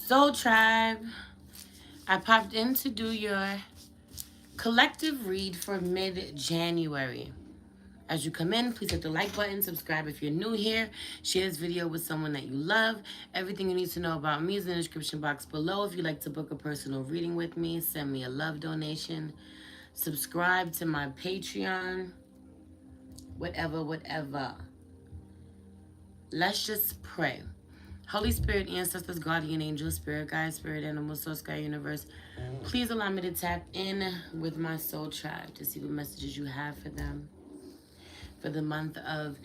Soul Tribe, I popped in to do your collective read for mid-January. As you come in, please hit the like button, subscribe if you're new here, share this video with someone that you love. Everything you need to know about me is in the description box below. If you'd like to book a personal reading with me, send me a love donation. Subscribe to my Patreon, whatever. Let's just pray. Holy Spirit, ancestors, guardian angel, spirit guide, spirit animal, source sky universe, please allow me to tap in with my soul tribe to see what messages you have for them for the month of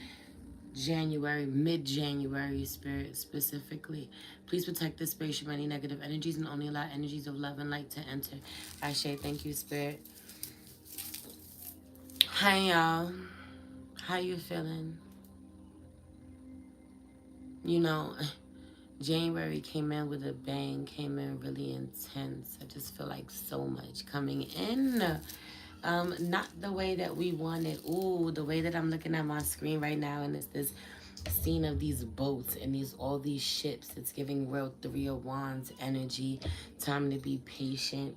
January, mid-January, spirit specifically. Please protect this space from any negative energies and only allow energies of love and light to enter. Ashe, thank you, spirit. Hi, y'all. How you feeling? You know, January came in with a bang, came in really intense. I just feel like so much coming in. Not the way that we wanted. Ooh, the way that I'm looking at my screen right now, and it's this scene of these boats and all these ships. It's giving real Three of Wands energy. Time to be patient.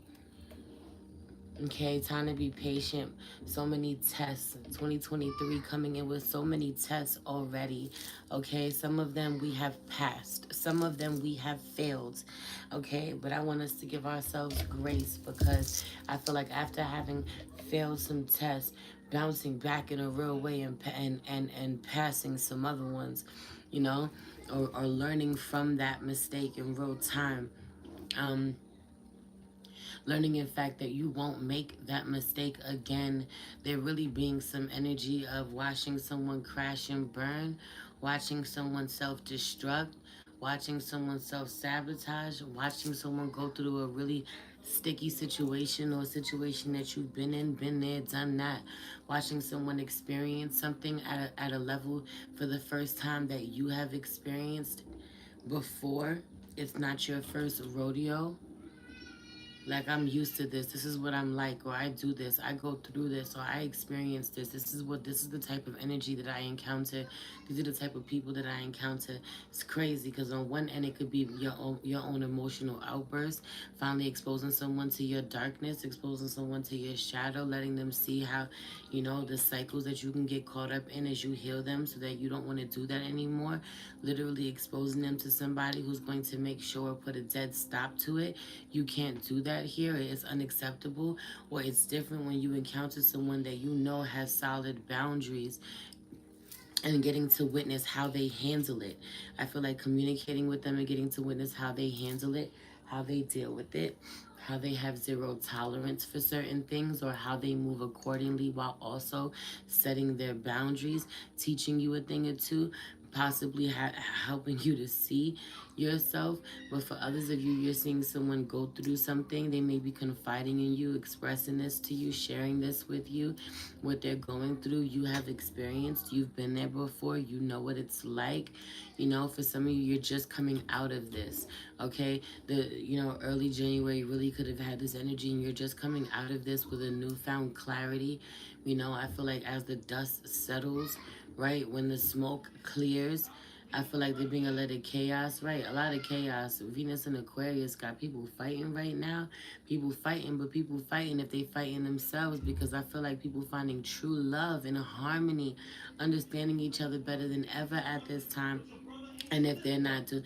Okay, time to be patient. So many tests. 2023 coming in with so many tests already. Okay, some of them we have passed. Some of them we have failed. Okay, but I want us to give ourselves grace because I feel like after having failed some tests, bouncing back in a real way and passing some other ones, you know, or learning from that mistake in real time. Learning in fact that you won't make that mistake again. There really being some energy of watching someone crash and burn, watching someone self-destruct, watching someone self-sabotage, watching someone go through a really sticky situation or a situation that you've been there, done that, watching someone experience something at a level for the first time that you have experienced before. It's not your first rodeo. Like, I'm used to this. This is what I'm like, or I do this. I go through this, or I experience this. This is the type of energy that I encounter. These are the type of people that I encounter. It's crazy because on one end it could be your own emotional outburst, finally exposing someone to your darkness, exposing someone to your shadow, letting them see how, the cycles that you can get caught up in as you heal them, so that you don't want to do that anymore. Literally exposing them to somebody who's going to make sure put a dead stop to it. You can't do that here. It's unacceptable. Or it's different when you encounter someone that you know has solid boundaries and getting to witness how they handle it. I feel like communicating with them and getting to witness how they handle it, how they deal with it, how they have zero tolerance for certain things, or how they move accordingly while also setting their boundaries, teaching you a thing or two, possibly helping you to see yourself. But for others of you, you're seeing someone go through something. They may be confiding in you, expressing this to you, sharing this with you, what they're going through. You have experienced, you've been there before, you know what it's like. For some of you, you're just coming out of this. Okay, early January really could have had this energy, and you're just coming out of this with a newfound clarity. I feel like as the dust settles, right, when the smoke clears, I feel like there being a lot of chaos, right? A lot of chaos. Venus and Aquarius got people fighting right now. People fighting, but people fighting if they fighting themselves, because I feel like people finding true love and harmony, understanding each other better than ever at this time. And if they're not to,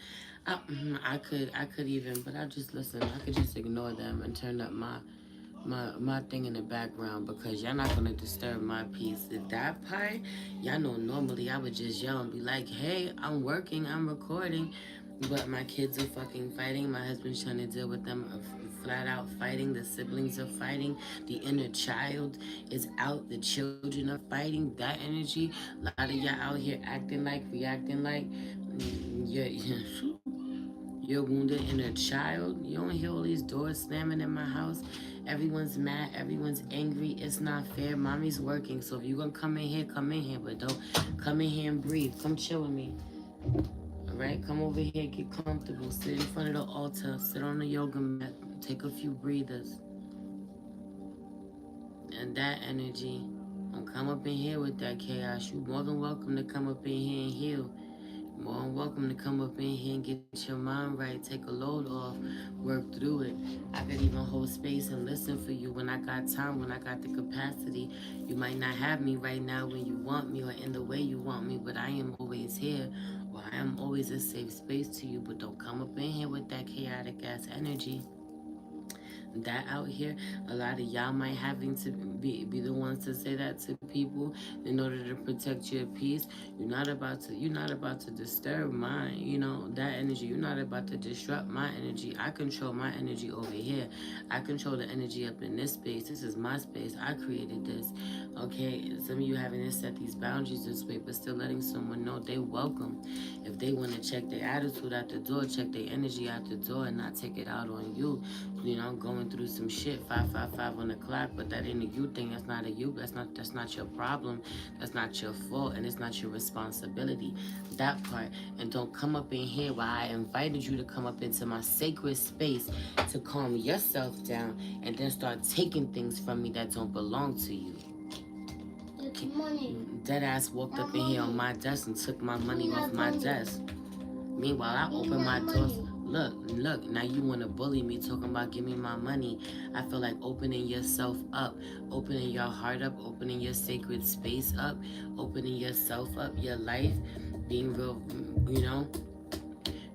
I could even, but I just listen. I could just ignore them and turn up my thing in the background, because y'all not gonna disturb my peace. At that part, y'all know normally I would just yell and be like, hey, I'm working, I'm recording, but my kids are fucking fighting. My husband's trying to deal with them flat out fighting. The siblings are fighting. The inner child is out. The children are fighting. That energy. A lot of y'all out here acting like, reacting like, you're wounded inner child. You don't hear all these doors slamming in my house. Everyone's mad. Everyone's angry. It's not fair. Mommy's working. So if you're going to come in here, come in here. But don't come in here and breathe. Come chill with me. All right? Come over here. Get comfortable. Sit in front of the altar. Sit on the yoga mat. Take a few breathers. And that energy. Don't come up in here with that chaos. You're more than welcome to come up in here and heal. more than welcome to come up in here and get your mind right, take a load off, work through it. I could even hold space and listen for you when I got time, when I got the capacity. You might not have me right now when you want me or in the way you want me, but I am always here, or I am always a safe space to you. But don't come up in here with that chaotic ass energy that out here. A lot of y'all might having to be the ones to say that to people in order to protect your peace. You're not about to disturb mine, that energy. You're not about to disrupt my energy. I control my energy over here. I control the energy up in this space. This is my space. I created this. Okay, some of you having to set these boundaries this way, but still letting someone know they welcome. If they want to check their attitude out the door, check their energy out the door, and not take it out on you. Going through some shit, 555 on the clock, but that ain't a you thing. That's not a you. That's not your problem. That's not your fault, and it's not your responsibility. That part. And don't come up in here while I invited you to come up into my sacred space to calm yourself down, and then start taking things from me that don't belong to you. Money. Dead ass walked up in here on my desk and took my money off my desk. Meanwhile, I open my doors. Look, now you want to bully me talking about give me my money. I feel like opening yourself up, opening your heart up, opening your sacred space up, opening yourself up, your life, being real,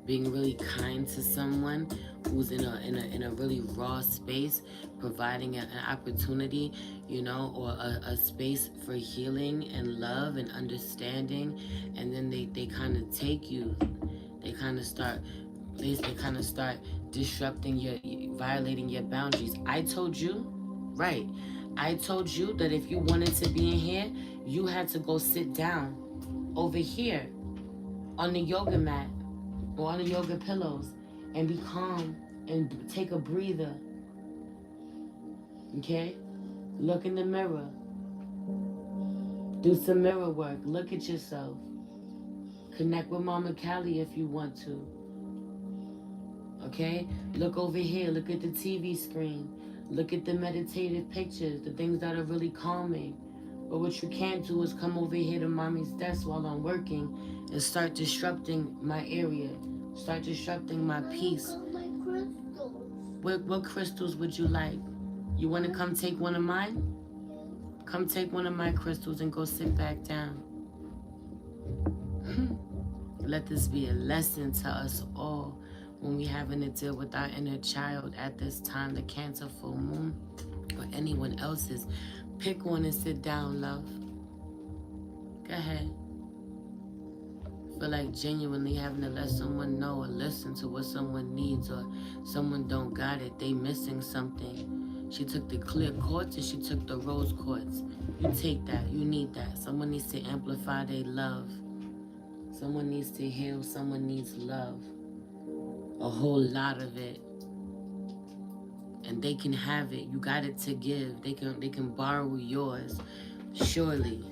being really kind to someone who's in a really raw space, providing an opportunity, or a space for healing and love and understanding, and then they kind of take you. They kind of start disrupting violating your boundaries. I told you, right? I told you that if you wanted to be in here, you had to go sit down over here on the yoga mat or on the yoga pillows and be calm and take a breather. Okay? Look in the mirror. Do some mirror work. Look at yourself. Connect with Mama Callie if you want to. Okay? Look over here. Look at the TV screen. Look at the meditative pictures, the things that are really calming. But what you can't do is come over here to mommy's desk while I'm working and start disrupting my area. Start disrupting my peace. What crystals would you like? You want to come take one of mine? Come take one of my crystals and go sit back down. Let this be a lesson to us all when we having to deal with our inner child at this time, the Cancer full moon, or anyone else's. Pick one and sit down, love. Go ahead. Feel like genuinely having to let someone know or listen to what someone needs, or someone don't got it, they missing something. She took the clear quartz and she took the rose quartz. You take that. You need that. Someone needs to amplify their love. Someone needs to heal. Someone needs love. A whole lot of it. And they can have it. You got it to give. They can borrow yours. Surely.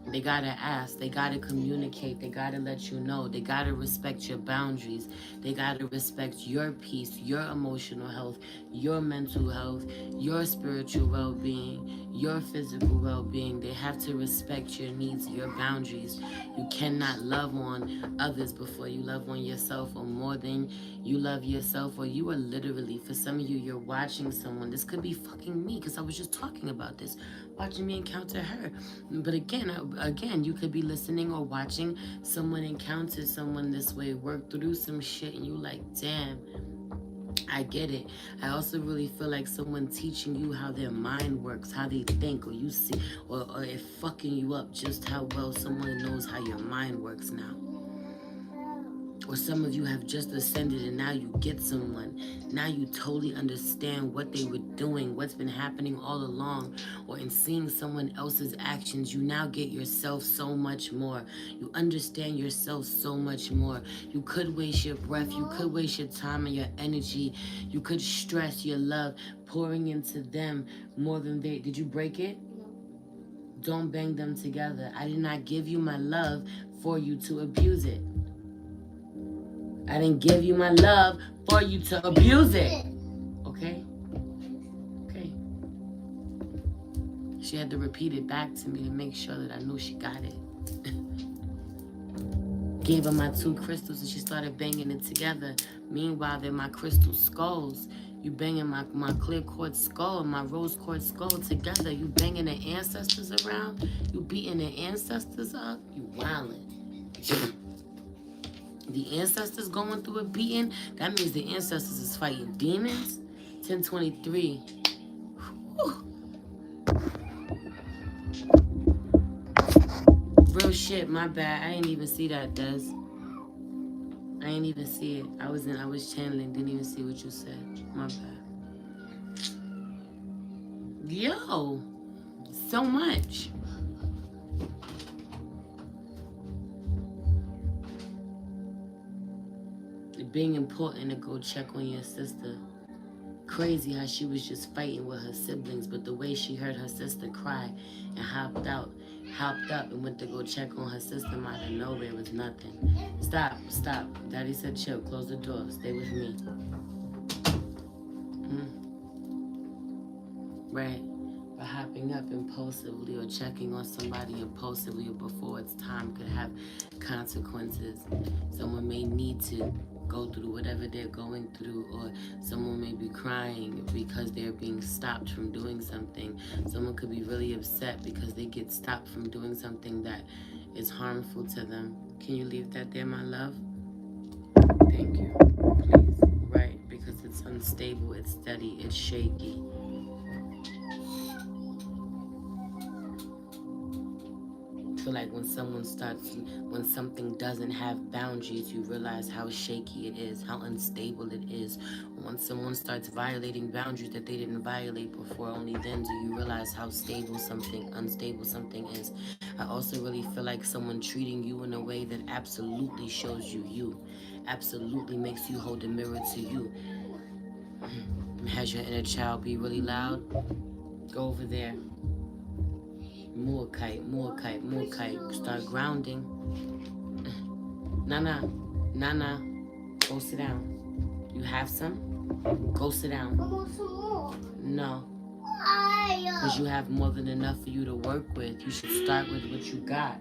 They gotta ask. They gotta communicate. They gotta let you know. They gotta respect your boundaries. They gotta respect your peace, your emotional health, your mental health, your spiritual well-being, your physical well-being. They have to respect your needs, your boundaries. You cannot love on others before you love on yourself, or more than you love yourself. Or you are literally, for some of you, you're watching someone. This could be fucking me, because I was just talking about this, watching me encounter her. But again, you could be listening or watching someone encounter someone this way, work through some shit, and you like, damn, I get it. I also really feel like someone teaching you how their mind works, how they think, or you see, or it fucking you up just how well someone knows how your mind works now. Or some of you have just ascended and now you get someone. Now you totally understand what they were doing, what's been happening all along. Or in seeing someone else's actions, you now get yourself so much more. You understand yourself so much more. You could waste your breath. You could waste your time and your energy. You could stress your love pouring into them more than they... Did you break it? Don't bang them together. I did not give you my love for you to abuse it. I didn't give you my love for you to abuse it. Okay? Okay. She had to repeat it back to me to make sure that I knew she got it. Gave her my two crystals and she started banging it together. Meanwhile, they're my crystal skulls. You banging my clear quartz skull and my rose quartz skull together. You banging the ancestors around. You beating the ancestors up. You wildin'. The ancestors going through a beating. That means the ancestors is fighting demons. 1023. Whew. Real shit, my bad. I ain't even see that, Des. I ain't even see it. I was channeling, didn't even see what you said. My bad. Yo, so much. It being important to go check on your sister. Crazy how she was just fighting with her siblings, but the way she heard her sister cry and hopped up and went to go check on her sister out of nowhere was nothing. Stop. Daddy said chill, close the door, stay with me. Right? But hopping up impulsively or checking on somebody impulsively before it's time could have consequences. Someone may need to go through whatever they're going through, or someone may be crying because they're being stopped from doing something. Someone could be really upset because they get stopped from doing something that is harmful to them. Can you leave that there, my love? Thank you. Please. Right, because it's unstable, it's steady, it's shaky. Feel like when when something doesn't have boundaries, you realize how shaky it is, how unstable it is. When someone starts violating boundaries that they didn't violate before, only then do you realize how unstable something is. I also really feel like someone treating you in a way that absolutely shows you, absolutely makes you hold a mirror to you. Has your inner child be really loud? Go over there. More kite. Start grounding. Nana, go sit down. You have some? Go sit down. I want some more. No. Because you have more than enough for you to work with. You should start with what you got.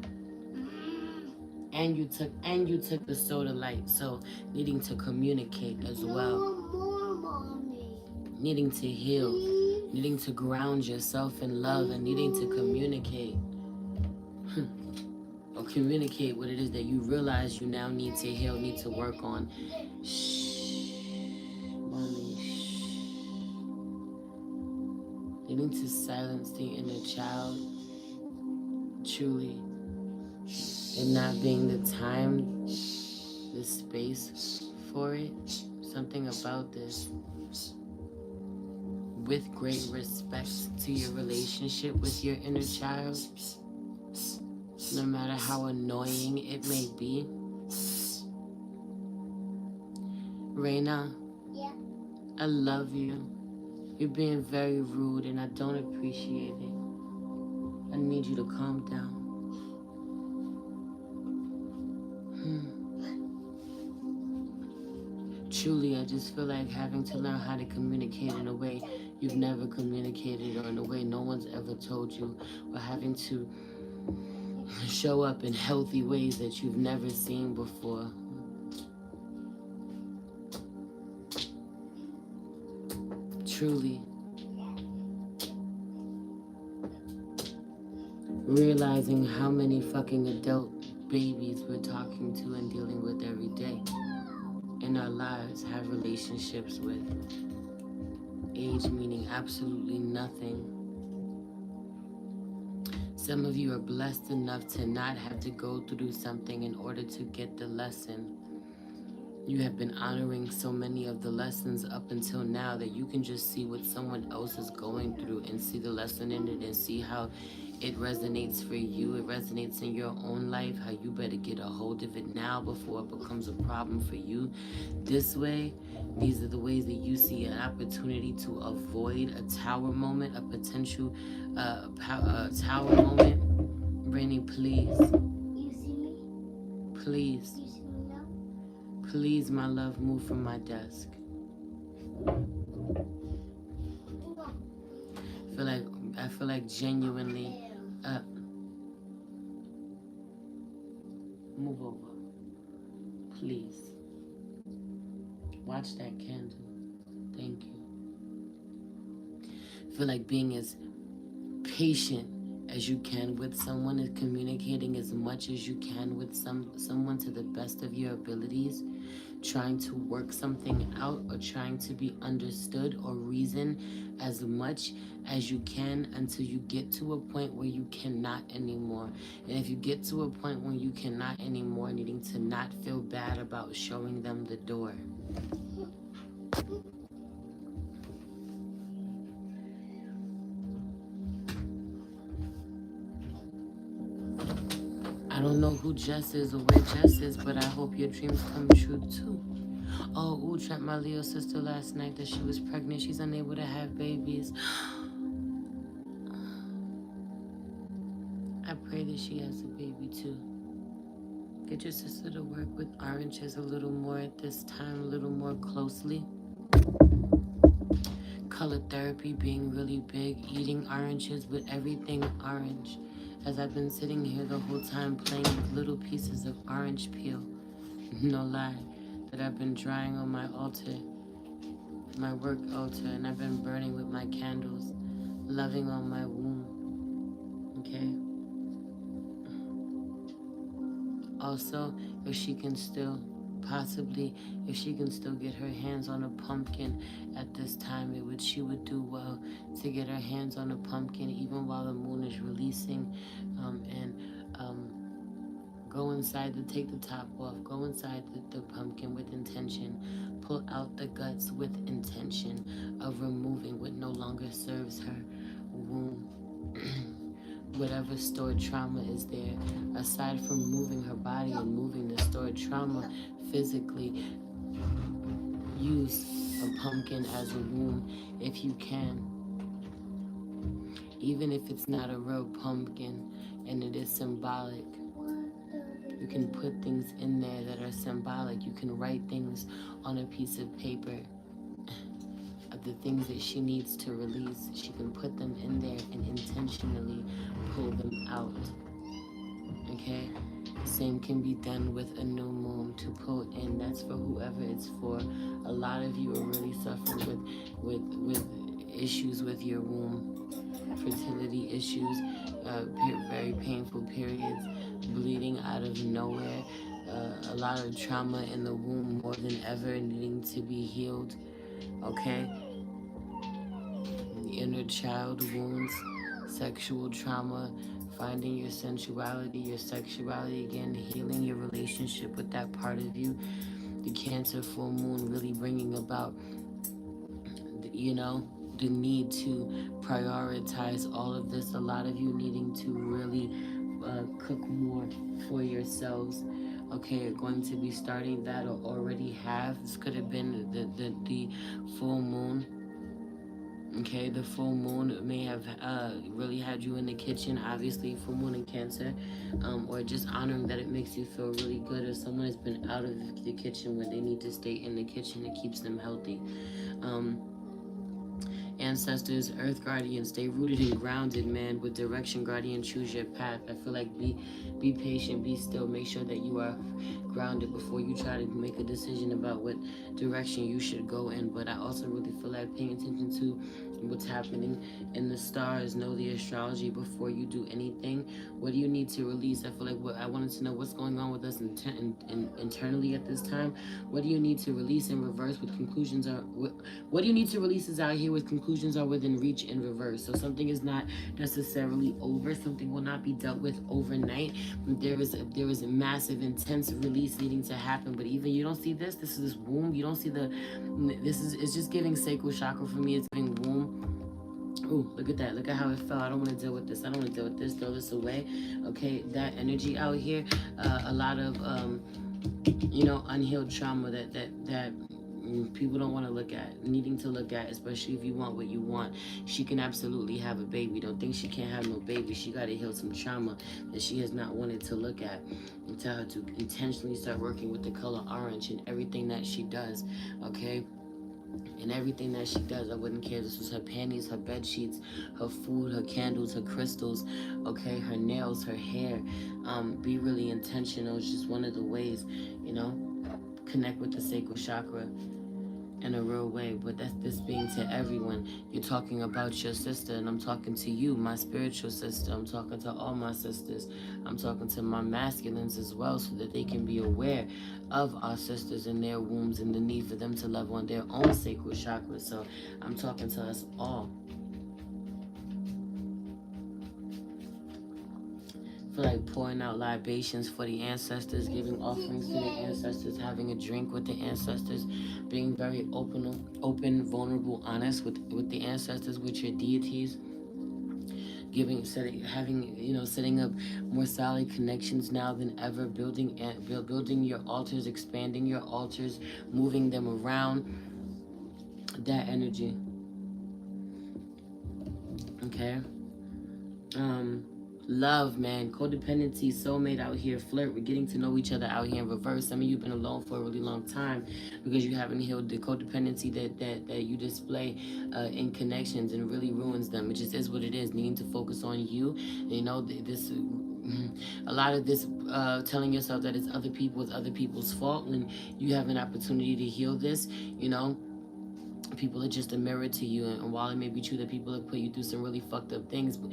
And you took the soda light, so needing to communicate as well. More, mommy. Needing to heal. Needing to ground yourself in love and needing to communicate. Or communicate what it is that you realize you now need to heal, need to work on. Shh. Mommy, shh. Needing to silence the inner child. Truly. It not being the time, the space for it. Something about this. With great respect to your relationship with your inner child. No matter how annoying it may be. Raina, yeah. I love you. You're being very rude and I don't appreciate it. I need you to calm down. Truly, I just feel like having to learn how to communicate in a way you've never communicated or in a way no one's ever told you, or having to show up in healthy ways that you've never seen before. Truly. Realizing how many fucking adult babies we're talking to and dealing with every day in our lives, have relationships with. Age meaning absolutely nothing. Some of you are blessed enough to not have to go through something in order to get the lesson. You have been honoring so many of the lessons up until now that you can just see what someone else is going through and see the lesson in it and see how it resonates for you. It resonates in your own life, how you better get a hold of it now before it becomes a problem for you. This way, these are the ways that you see an opportunity to avoid a tower moment, a potential tower moment. Rainy, please. You see me? Please. You see me now? Please, my love, move from my desk. I feel like genuinely, move over. Please. Watch that candle. Thank you. Feel like being as patient as you can with someone and communicating as much as you can with someone to the best of your abilities, trying to work something out or trying to be understood or reason as much as you can until you get to a point where you cannot anymore. And if you get to a point where you cannot anymore, needing to not feel bad about showing them the door. I don't know who Jess is or where Jess is, but I hope your dreams come true too. Oh, ooh, Trent, my Leo sister last night that she was pregnant. She's unable to have babies. I pray that she has a baby too. Get your sister to work with oranges a little more at this time, a little more closely. Color therapy being really big, eating oranges with everything orange. As I've been sitting here the whole time playing with little pieces of orange peel, no lie, that I've been drying on my altar, my work altar, and I've been burning with my candles, loving on my womb, okay? Also, if she can still, possibly, if she can still get her hands on a pumpkin at this time, she would do well to get her hands on a pumpkin even while the moon is releasing, and go inside to take the top off, go inside the pumpkin with intention, pull out the guts with intention of removing what no longer serves her womb. Whatever stored trauma is there, aside from moving her body and moving the stored trauma physically, use a pumpkin as a womb if you can. Even if it's not a real pumpkin and it is symbolic, you can put things in there that are symbolic. You can write things on a piece of paper of the things that she needs to release. She can put them in there and intentionally pull them out. Okay? Same can be done with a new moon to pull in. That's for whoever it's for. A lot of you are really suffering with issues with your womb, fertility issues, very painful periods, bleeding out of nowhere, a lot of trauma in the womb more than ever needing to be healed. Okay? Inner child wounds, sexual trauma, finding your sensuality, your sexuality again, healing your relationship with that part of you. The Cancer full moon really bringing about, the need to prioritize all of this. A lot of you needing to really cook more for yourselves. Okay, you're going to be starting that or already have. This could have been the full moon. Okay, the full moon may have really had you in the kitchen, obviously, full moon in Cancer, or just honoring that it makes you feel really good, or someone has been out of the kitchen when they need to stay in the kitchen. It keeps them healthy. Um, Ancestors, earth guardian, stay rooted and grounded, man. With direction, guardian, choose your path. I feel like be patient, be still. Make sure that you are grounded before you try to make a decision about what direction you should go in. But I also really feel like paying attention to what's happening in the stars. Know the astrology before you do anything. What do you need to release? I feel like I wanted to know what's going on with us internally at this time. What do you need to release in reverse with conclusions? What do you need to release is out here with conclusions are within reach in reverse. So something is not necessarily over. Something will not be dealt with overnight. There is a massive, intense release needing to happen. But even you don't see this. This is this womb. You don't see it's just giving sacral chakra for me. It's giving womb. Oh, look at that. Look at how it fell. I don't want to deal with this. I don't want to deal with this. Throw this away. Okay, that energy out here. A lot of, unhealed trauma that people don't want to look at, needing to look at, especially if you want what you want. She can absolutely have a baby. Don't think she can't have no baby. She got to heal some trauma that she has not wanted to look at, and tell her to intentionally start working with the color orange in everything that she does. Okay, and everything that she does. I wouldn't care. This was her panties, her bed sheets, her food, her candles, her crystals, okay, her nails, her hair. Be really intentional. It's just one of the ways, you know. connect with the sacral chakra in a real way. But that's this being to everyone. You're talking about your sister, and I'm talking to you, my spiritual sister. I'm talking to all my sisters. I'm talking to my masculines as well, so that they can be aware of our sisters and their wombs and the need for them to love on their own sacral chakra. So I'm talking to us all. For like pouring out libations for the ancestors, giving offerings to the ancestors, having a drink with the ancestors, being very open, vulnerable, honest with the ancestors, with your deities, setting up more solid connections now than ever, building your altars, expanding your altars, moving them around. That energy, okay. um Love, man, codependency, soulmate out here, flirt, we're getting to know each other out here in reverse. Some of you have been alone for a really long time because you haven't healed the codependency that you display in connections, and really ruins them. It just is what it is. Needing to focus on you, this a lot of this telling yourself that it's other people's fault, when you have an opportunity to heal this. People are just a mirror to you, and while it may be true that people have put you through some really fucked up things, but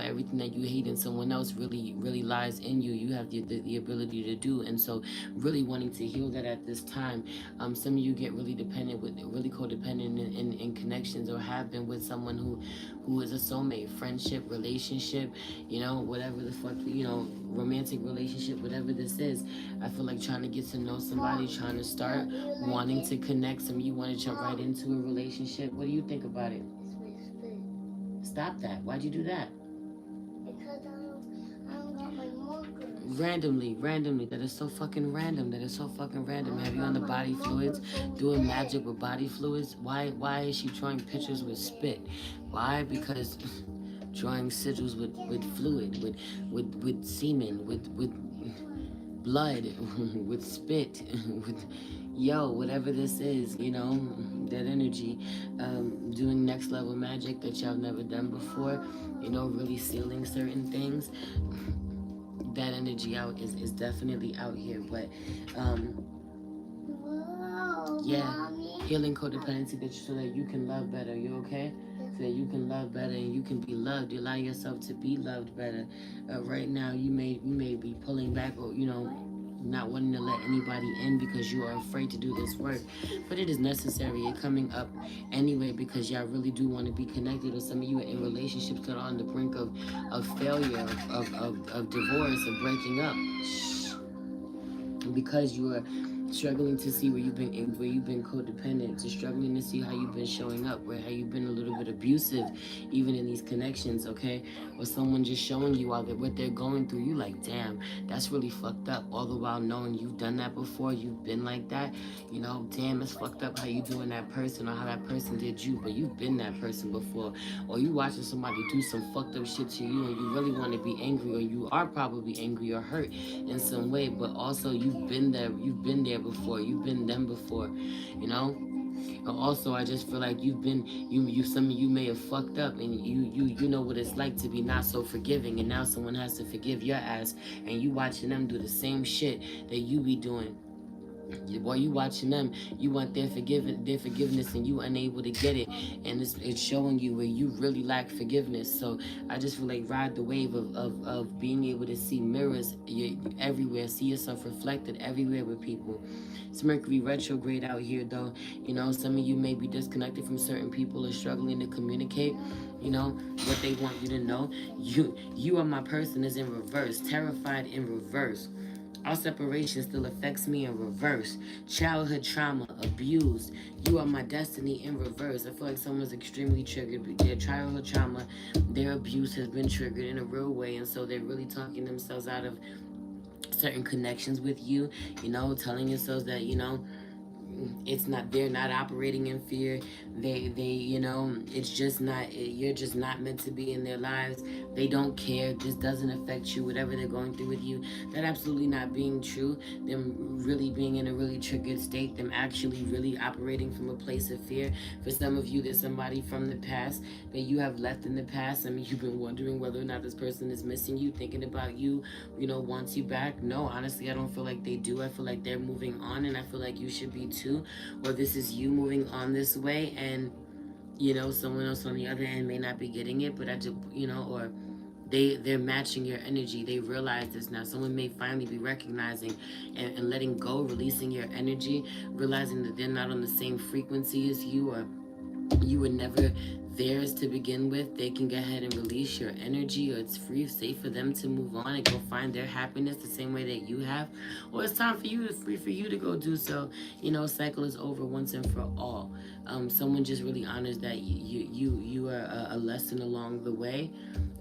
everything that you hate in someone else really lies in you. You have the ability to do, and so really wanting to heal that at this time. Some of you get really codependent in connections, or have been with someone who is a soulmate, friendship, relationship, whatever the fuck, romantic relationship, whatever this is. I feel like trying to get to know somebody, trying to start wanting to connect. Some of you want to jump right into a relationship. What do you think about it? Stop that. Why'd you do that? Because I don't got my marker. Randomly. That is so fucking random. Have you on the body fluids? Doing magic with body fluids? Why is she drawing pictures with spit? Why? Because drawing sigils with fluid, with semen, with blood, with spit, with whatever this is, that energy. Doing next level magic that y'all never done before, really sealing certain things. That energy out is definitely out here. But yeah, Mommy. healing codependency, so that you can love better. You okay? So that you can love better and you can be loved. You allow yourself to be loved better. Right now, you may be pulling back, or not wanting to let anybody in because you are afraid to do this work, but it is necessary. It's coming up anyway because y'all really do want to be connected, or some of you are in relationships that are on the brink of failure, of divorce, of breaking up, because you are struggling to see where you've been codependent, to struggling to see how you've been showing up, how you've been a little bit abusive, even in these connections, okay? Or someone just showing you all that what they're going through, you like, damn, that's really fucked up. All the while knowing you've done that before, you've been like that, damn, it's fucked up how you doing that person, or how that person did you, but you've been that person before. Or you watching somebody do some fucked up shit to you, and you really want to be angry, or you are probably angry or hurt in some way, but also you've been there before, you've been them before, and also I just feel like some of you may have fucked up, and you know what it's like to be not so forgiving, and now someone has to forgive your ass, and you watching them do the same shit that you be doing. While you watching them, you want their forgiveness, and you unable to get it, and it's showing you where you really lack forgiveness. So I just feel like ride the wave of being able to see mirrors everywhere, see yourself reflected everywhere with people. It's Mercury retrograde out here, though. Some of you may be disconnected from certain people, or struggling to communicate what they want you to know. You are my person is in reverse, terrified in reverse. Our separation still affects me in reverse. Childhood trauma, abused. You are my destiny in reverse. I feel like someone's extremely triggered. Their childhood trauma, their abuse has been triggered in a real way. And so they're really talking themselves out of certain connections with you, telling yourselves that, it's not, they're not operating in fear. They it's just not, you're just not meant to be in their lives. They don't care, this doesn't affect you, whatever they're going through with you. That absolutely not being true. Them really being in a really triggered state, them actually really operating from a place of fear. For some of you, there's somebody from the past that you have left in the past. I mean, you've been wondering whether or not this person is missing you, thinking about you, wants you back. No, honestly, I don't feel like they do. I feel like they're moving on, and I feel like you should be too. Or this is you moving on this way, and someone else on the other end may not be getting it, but I just, or they're matching your energy. They realize this now. Someone may finally be recognizing and letting go, releasing your energy, realizing that they're not on the same frequency as you, or you were never theirs to begin with. They can go ahead and release your energy, or it's free, safe for them to move on and go find their happiness the same way that you have. Or it's time for you, to free for you to go do so. Cycle is over once and for all. Someone just really honors that you are a lesson along the way,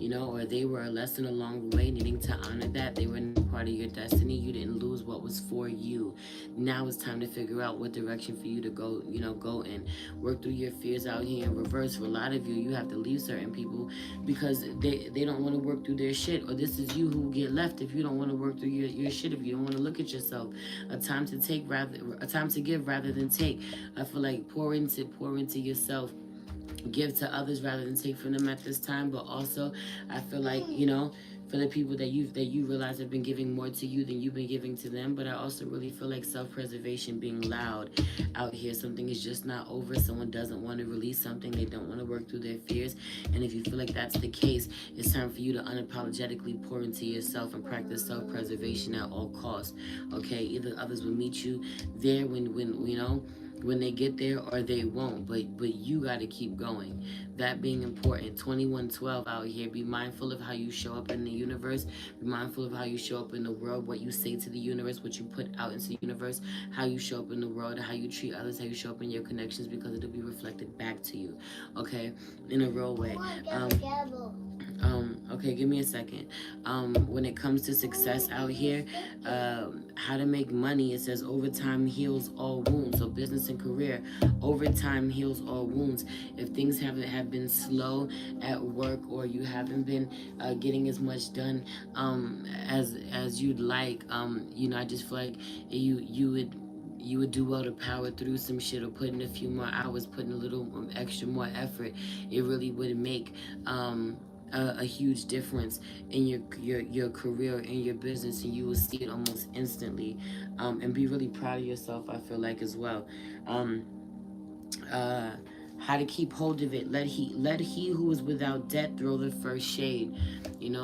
or they were a lesson along the way, needing to honor that they were not part of your destiny. You didn't lose what was for you. Now it's time to figure out what direction for you to go, go in. Work through your fears out here in reverse. For a lot of you, you have to leave certain people because they don't want to work through their shit. Or this is you who get left if you don't want to work through your shit, if you don't want to look at yourself. A time to give rather than take. I feel like pour into yourself, give to others rather than take from them at this time. But also, I feel like, for the people that you realize have been giving more to you than you've been giving to them. But I also really feel like self-preservation being loud out here. Something is just not over. Someone doesn't want to release something. They don't want to work through their fears. And if you feel like that's the case, it's time for you to unapologetically pour into yourself and practice self-preservation at all costs. Okay, either others will meet you there when they get there, or they won't. But you got to keep going. That being important. 2112 out here. Be mindful of how you show up in the universe. Be mindful of how you show up in the world. What you say to the universe. What you put out into the universe. How you show up in the world. How you treat others. How you show up in your connections. Because it'll be reflected back to you. Okay, in a real way. Okay, give me a second. When it comes to success out here, how to make money, it says overtime heals all wounds. So business and career, overtime heals all wounds. If things have been slow at work, or you haven't been getting as much done as you'd like, I just feel like you would do well to power through some shit, or put in a few more hours, put in a little extra more effort. It really would make a huge difference in your career, in your business, and you will see it almost instantly, and be really proud of yourself, I feel like, as well. um, uh, how to keep hold of it. Let he who is without debt throw the first shade.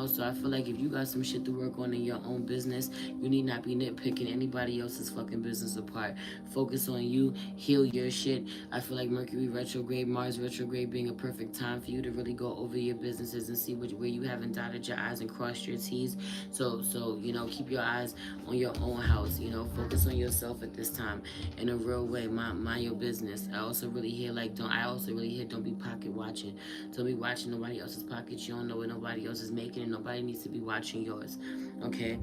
So I feel like if you got some shit to work on in your own business, you need not be nitpicking anybody else's fucking business apart. Focus on you, heal your shit. I feel like Mercury retrograde, Mars retrograde being a perfect time for you to really go over your businesses and see where you haven't dotted your I's and crossed your T's. So keep your eyes on your own house. Focus on yourself at this time in a real way. Mind your business. I also really hear don't be pocket watching. Don't be watching nobody else's pockets. You don't know what nobody else is making, and nobody needs to be watching yours. Okay.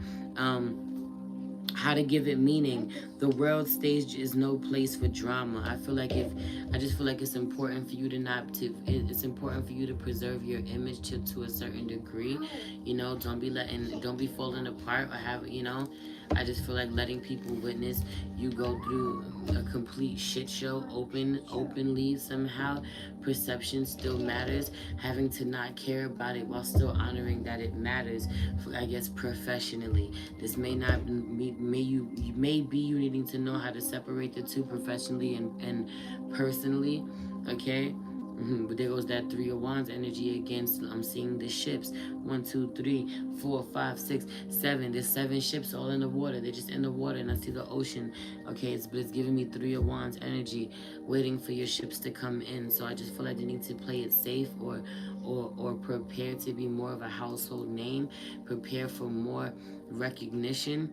How to give it meaning. The world stage is no place for drama. I just feel like it's important for you to not to it's important for you to preserve your image to a certain degree. Don't be falling apart, or I just feel like letting people witness you go through a complete shit show openly somehow. Perception still matters. Having to not care about it while still honoring that it matters, I guess, professionally. This may not may be you needing to know how to separate the two, professionally and personally. Okay. But there goes that Three of Wands energy again. So I'm seeing the ships. 1, 2, 3, 4, 5, 6, 7. There's 7 ships all in the water. They're just in the water, and I see the ocean. Okay, but it's giving me Three of Wands energy, waiting for your ships to come in. So I just feel like they need to play it safe, or prepare to be more of a household name. Prepare for more recognition.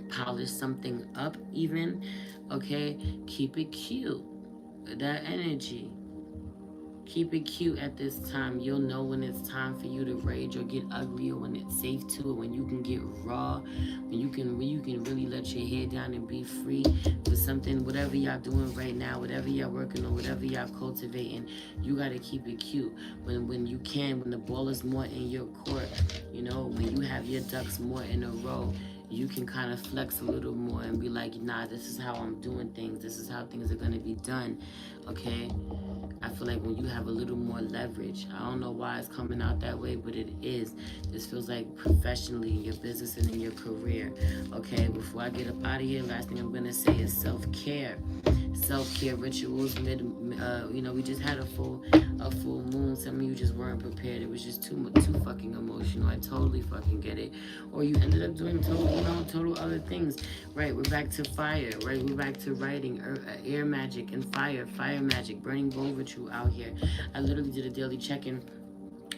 Polish something up even. Okay, keep it cute. That energy. Keep it cute at this time. You'll know when it's time for you to rage or get ugly, or when it's safe to, or when you can get raw, when you can really let your hair down and be free for something. Whatever y'all doing right now, whatever y'all working on, whatever y'all cultivating, you gotta keep it cute. When you can, when the ball is more in your court, when you have your ducks more in a row, you can kind of flex a little more and be like, nah, this is how I'm doing things. This is how things are gonna be done. Okay. I feel like when you have a little more leverage, I don't know why it's coming out that way, but it is. This feels like professionally in your business and in your career. Okay, before I get up out of here, last thing I'm gonna say is self-care. Self-care rituals. We just had a full moon. Some of you just weren't prepared. It was just too fucking emotional. I totally fucking get it. Or you ended up doing total other things. Right, we're back to fire. Right, we're back to writing, air magic and fire magic, burning bowl ritual out here. I literally did a daily check-in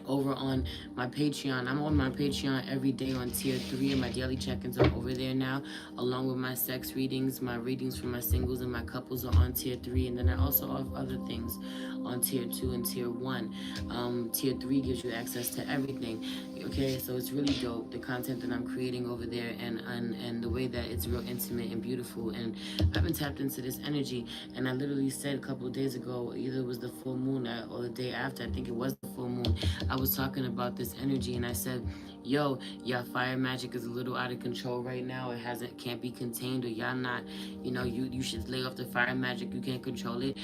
over on my Patreon. I'm on my Patreon every day on tier 3, and my daily check-ins are over there now, along with my sex readings. My readings for my singles and my couples are on tier 3, and then I also offer other things on tier 2 and tier 1. Tier 3 gives you access to everything. Okay, so it's really dope, the content that I'm creating over there, and the way that it's real intimate and beautiful. And I've been tapped into this energy, and I literally said a couple of days ago, either it was the full moon or the day after, I think it was the full moon, I was talking about this energy, and I said, yo, y'all fire magic is a little out of control right now. It can't be contained, or y'all not, you should lay off the fire magic. You can't control it.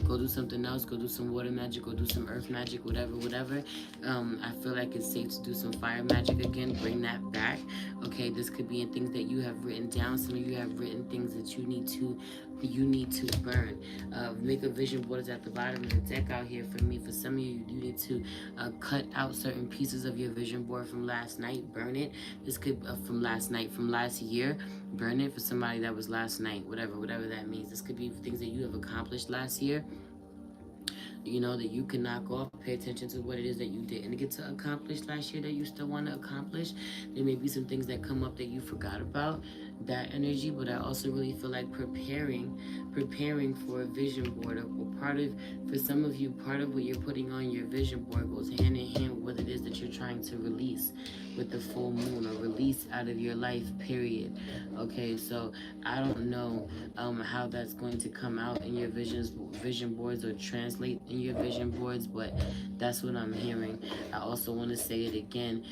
Go do something else. Go do some water magic. Go do some earth magic. Whatever. I feel like it's safe to do some fire magic again. Bring that back. Okay, this could be in things that you have written down. Some of you have written things that you need to burn. Make a vision board is at the bottom of the deck out here for me. For some of you, you need to cut out certain pieces of your vision board from last night. Burn it. This could from last night, from last year. Burn it for somebody that was last night. Whatever that means. This could be things that you have accomplished last year, that you can knock off. Pay attention to what it is that you didn't get to accomplish last year that you still want to accomplish. There may be some things that come up that you forgot about, that energy, but I also really feel like preparing for a vision board, for some of you, part of what you're putting on your vision board goes hand in hand with what it is that you're trying to release with the full moon, or release out of your life, period. Okay, so I don't know how that's going to come out in your vision boards, or translate in your vision boards, but that's what I'm hearing. I also want to say it again.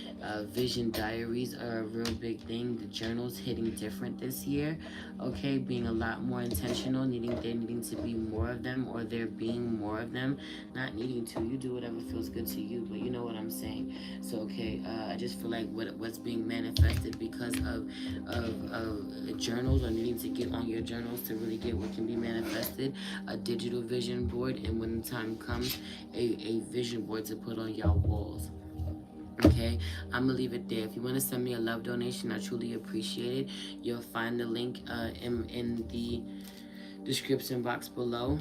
Vision diaries are a real big thing. The journals hitting different this year. Okay, being a lot more intentional. There needing to be more of them, or there being more of them. Not needing to. You do whatever feels good to you, but you know what I'm saying. So okay, I just feel like what's being manifested because of journals, or needing to get on your journals to really get what can be manifested. A digital vision board, and when the time comes, a vision board to put on y'all walls. Okay, I'm gonna leave it there. If you want to send me a love donation, I truly appreciate it. You'll find the link in the description box below.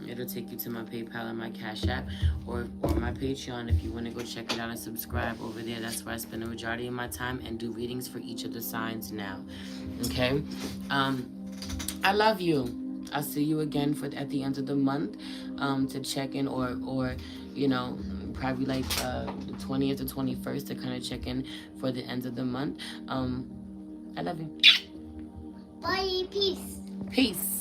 It'll take you to my PayPal and my Cash App, or my Patreon if you want to go check it out and subscribe over there. That's where I spend the majority of my time and do readings for each of the signs now. Okay, I love you. I'll see you again at the end of the month to check in, or probably like the 20th or 21st to kind of check in for the end of the month. I love you. Bye. Peace. Peace.